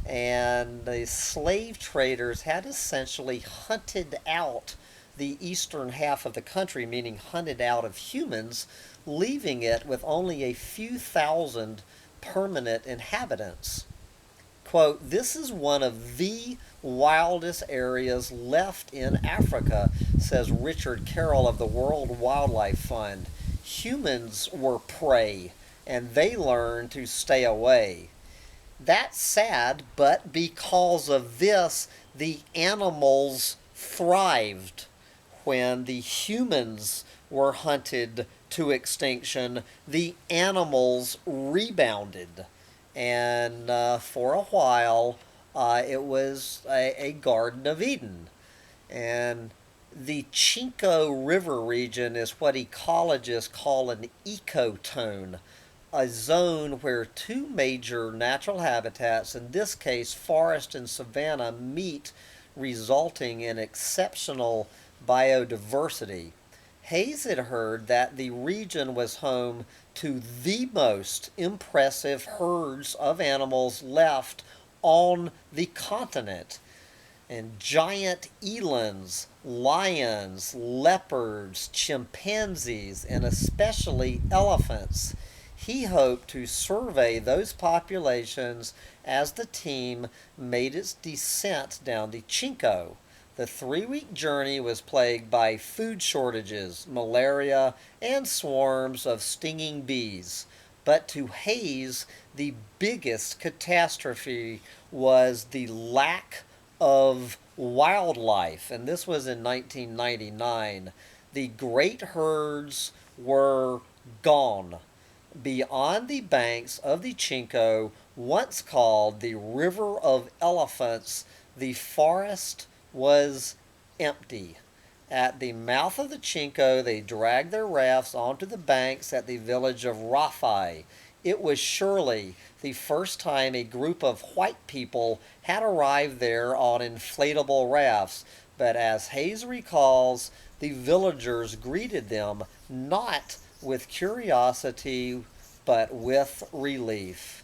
and the slave traders had essentially hunted out the eastern half of the country, meaning hunted out of humans, leaving it with only a few thousand permanent inhabitants. Quote, "This is one of the wildest areas left in Africa," says Richard Carroll of the World Wildlife Fund. "Humans were prey, and they learned to stay away. That's sad, but because of this, the animals thrived. When the humans were hunted to extinction, the animals rebounded. And for a while, it was a Garden of Eden. And the Chinco River region is what ecologists call an ecotone, a zone where two major natural habitats, in this case forest and savanna, meet, resulting in exceptional biodiversity. Hayes had heard that the region was home to the most impressive herds of animals left on the continent, and giant elands, lions, leopards, chimpanzees, and especially elephants. He hoped to survey those populations as the team made its descent down the Chinco. The 3 week journey was plagued by food shortages, malaria, and swarms of stinging bees. But to Hayes, the biggest catastrophe was the lack of wildlife, and this was in 1999. The great herds were gone. Beyond the banks of the Chinco, once called the River of Elephants, the forest was empty. At the mouth of the Chinco, they dragged their rafts onto the banks at the village of Rafai. It was surely the first time a group of white people had arrived there on inflatable rafts, but as Hayes recalls, the villagers greeted them not with curiosity but with relief.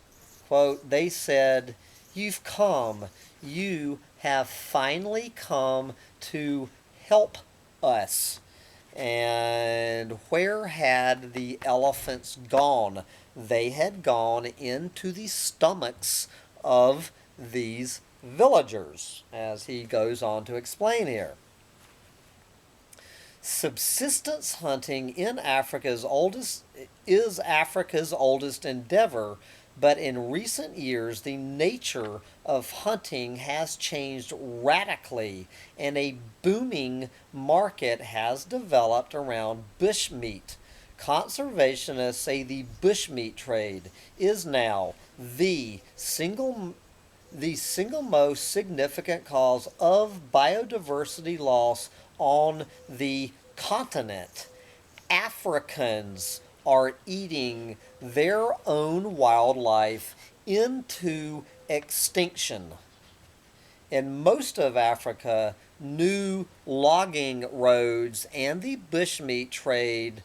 Quote, they said, "You've come. You have finally come to help us." And where had the elephants gone? They had gone into the stomachs of these villagers, as he goes on to explain here. Subsistence hunting in Africa's oldest endeavor, but in recent years the nature of hunting has changed radically, and a booming market has developed around bushmeat. Conservationists say the bushmeat trade is now the single most significant cause of biodiversity loss on the continent. Africans are eating their own wildlife into extinction. In most of Africa, new logging roads and the bushmeat trade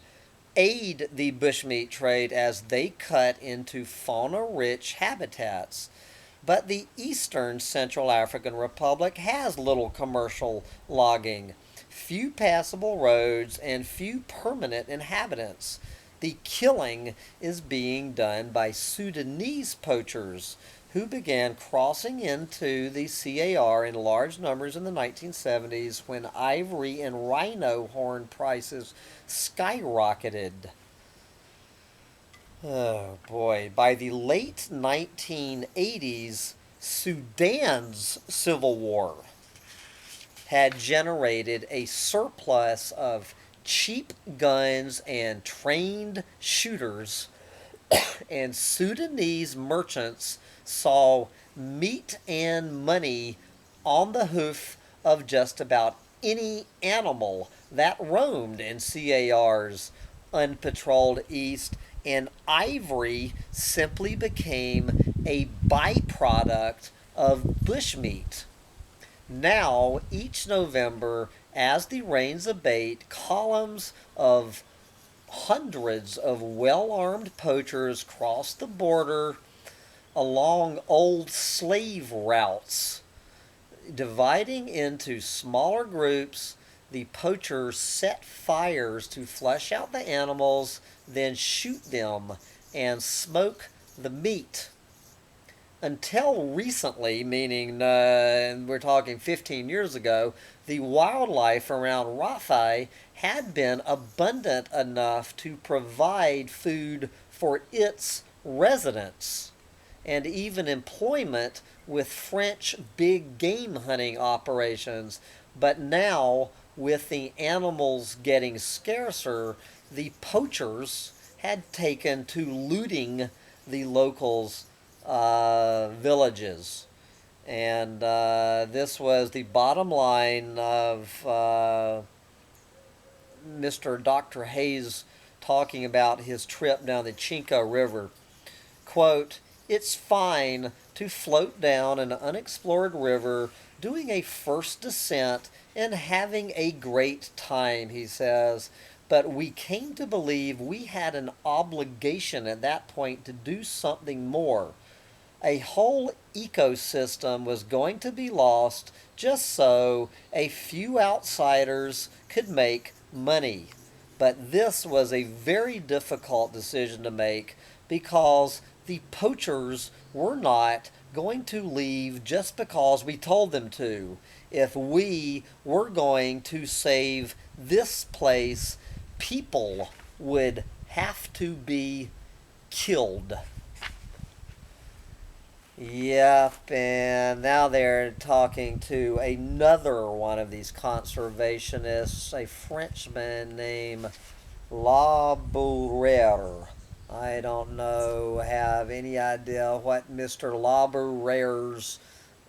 aid the bushmeat trade as they cut into fauna rich habitats. But the eastern Central African Republic has little commercial logging, few passable roads, and few permanent inhabitants. The killing is being done by Sudanese poachers who began crossing into the CAR in large numbers in the 1970s when ivory and rhino horn prices skyrocketed. Oh boy. By the late 1980s, Sudan's civil war had generated a surplus of cheap guns and trained shooters, and Sudanese merchants saw meat and money on the hoof of just about any animal that roamed in CAR's unpatrolled east, and ivory simply became a byproduct of bushmeat. Now, each November, as the rains abate, columns of hundreds of well armed poachers cross the border along old slave routes. Dividing into smaller groups, the poachers set fires to flesh out the animals, then shoot them and smoke the meat. Until recently, meaning we're talking 15 years ago, the wildlife around Raphi had been abundant enough to provide food for its residents and even employment with French big game hunting operations. But now, with the animals getting scarcer, the poachers had taken to looting the locals' villages. And this was the bottom line of Mr. Dr. Hayes talking about his trip down the Chinco River. Quote, "It's fine to float down an unexplored river, doing a first descent and having a great time," he says. But we came to believe we had an obligation at that point to do something more. A whole ecosystem was going to be lost just so a few outsiders could make money. But this was a very difficult decision to make because the poachers were not going to leave just because we told them to. If we were going to save this place, people would have to be killed. Yep, and now they're talking to another one of these conservationists, a Frenchman named Laboureur. I don't have any idea what Mr. Laboureur's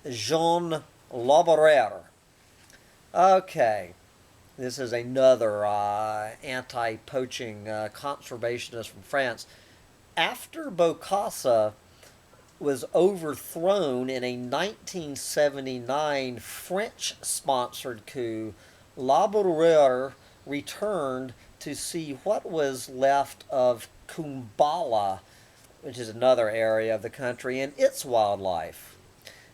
Jean Laboureur. Okay, this is another anti-poaching conservationist from France. After Bokassa was overthrown in a 1979 French-sponsored coup, Laboureur returned to see what was left of Kumbala, which is another area of the country, and its wildlife.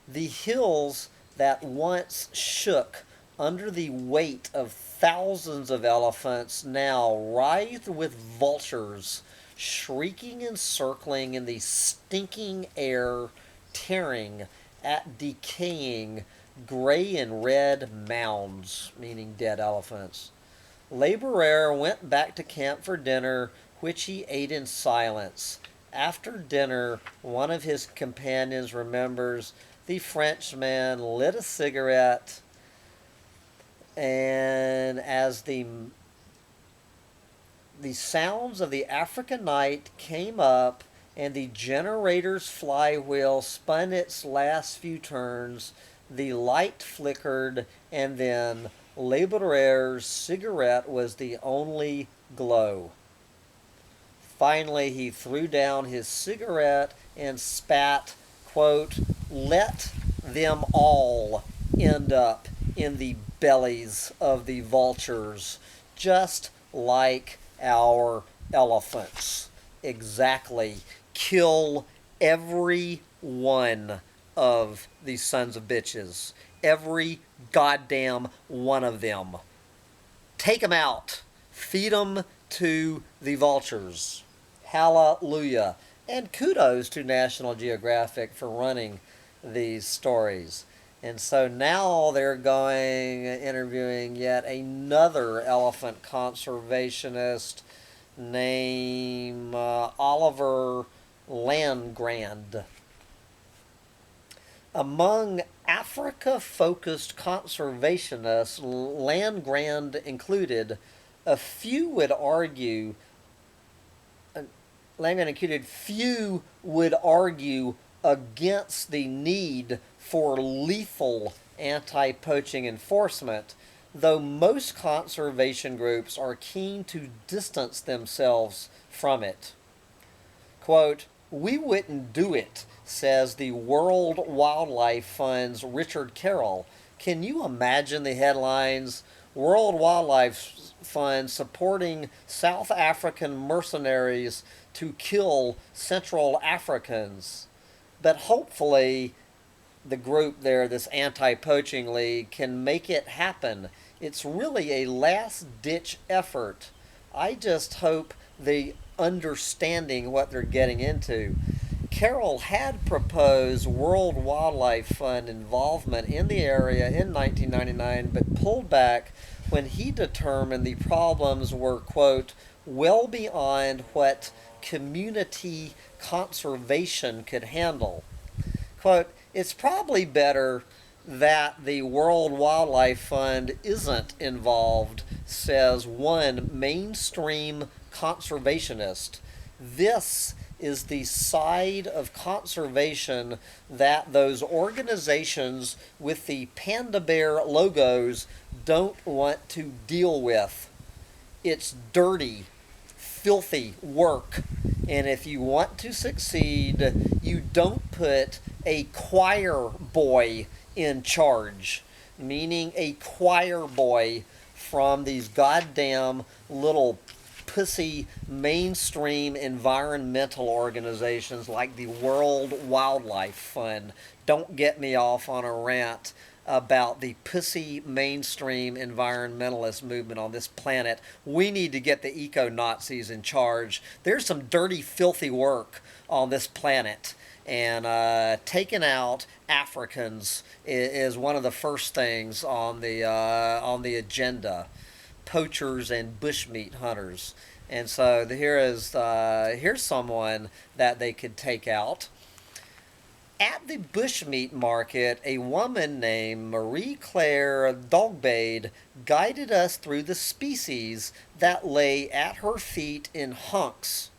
The hills that once shook under the weight of thousands of elephants now writhed with vultures shrieking and circling in the stinking air, tearing at decaying gray and red mounds, meaning dead elephants. Laboureur went back to camp for dinner, which he ate in silence. After dinner, one of his companions remembers the Frenchman lit a cigarette, and as the sounds of the African night came up and the generator's flywheel spun its last few turns, the light flickered, and then Labourer's cigarette was the only glow. Finally, he threw down his cigarette and spat, quote, "Let them all end up in the bellies of the vultures, just like our elephants." Exactly. Kill every one of these sons of bitches. Every goddamn one of them. Take them out. Feed them to the vultures. Hallelujah. And kudos to National Geographic for running these stories. And so now they're interviewing yet another elephant conservationist named Oliver Landgrand. Among Africa-focused conservationists, Landgrand included, few would argue against the need for lethal anti-poaching enforcement, though most conservation groups are keen to distance themselves from it. Quote, "We wouldn't do it," says the World Wildlife Fund's Richard Carroll. Can you imagine the headlines? World Wildlife Fund supporting South African mercenaries to kill Central Africans. But hopefully, the group there, this anti-poaching league, can make it happen. It's really a last-ditch effort. I just hope they understanding what they're getting into. Carroll had proposed World Wildlife Fund involvement in the area in 1999, but pulled back when he determined the problems were, quote, well beyond what community conservation could handle. Quote, it's probably better that the World Wildlife Fund isn't involved, says one mainstream conservationist. This is the side of conservation that those organizations with the panda bear logos don't want to deal with. It's dirty, filthy work. And if you want to succeed, you don't put a choir boy in charge, meaning a choir boy from these goddamn little pussy mainstream environmental organizations like the World Wildlife Fund. Don't get me off on a rant about the pussy mainstream environmentalist movement on this planet. We need to get the eco-Nazis in charge. There's some dirty, filthy work on this planet. And taking out Africans is one of the first things on the agenda. Poachers and bushmeat hunters. And so here's someone that they could take out. At the bushmeat market, a woman named Marie Claire Dogbade guided us through the species that lay at her feet in hunks,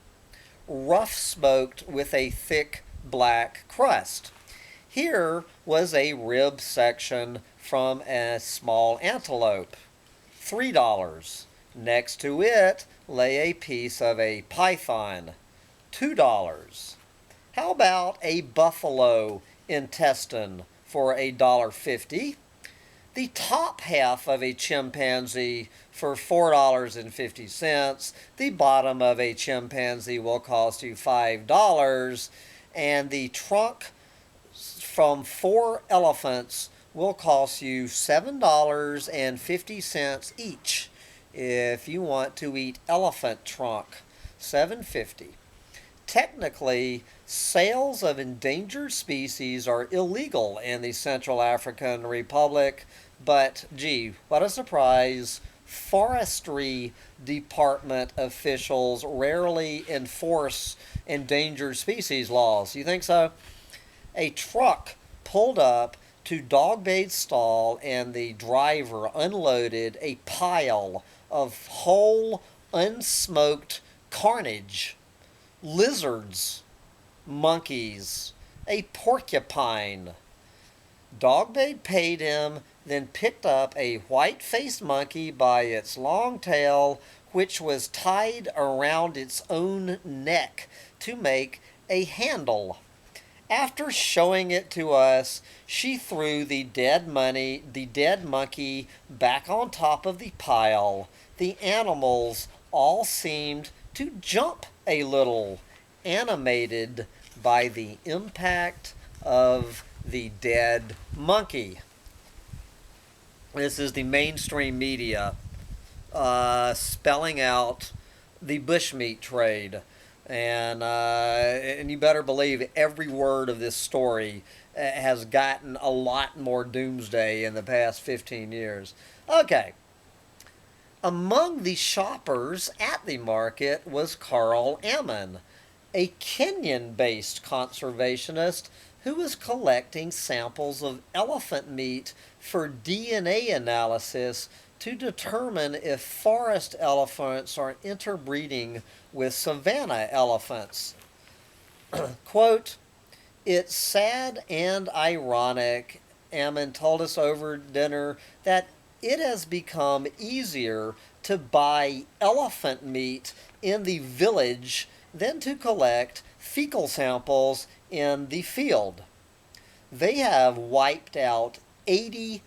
rough smoked with a thick black crust. Here was a rib section from a small antelope, $3. Next to it lay a piece of a python, $2. How about a buffalo intestine for $1.50? The top half of a chimpanzee for $4.50. The bottom of a chimpanzee will cost you $5. And the trunk from 4 elephants will cost you $7.50 each. If you want to eat elephant trunk, $7.50. Technically, sales of endangered species are illegal in the Central African Republic, but gee, what a surprise. Forestry Department officials rarely enforce endangered species laws. You think so? A truck pulled up to Dogbade's stall and the driver unloaded a pile of whole, unsmoked carnage. Lizards, monkeys, a porcupine. Dogbade paid him, then picked up a white-faced monkey by its long tail, which was tied around its own neck to make a handle. After showing it to us, she threw the dead monkey back on top of the pile. The animals all seemed to jump a little, animated by the impact of the dead monkey. This is the mainstream media spelling out the bushmeat trade. And you better believe every word of this story has gotten a lot more doomsday in the past 15 years. Okay. Among the shoppers at the market was Carl Ammon, a Kenyan-based conservationist who was collecting samples of elephant meat for DNA analysis to determine if forest elephants are interbreeding with savanna elephants. Quote, it's sad and ironic, Ammon told us over dinner, that it has become easier to buy elephant meat in the village than to collect fecal samples in the field. They have wiped out 80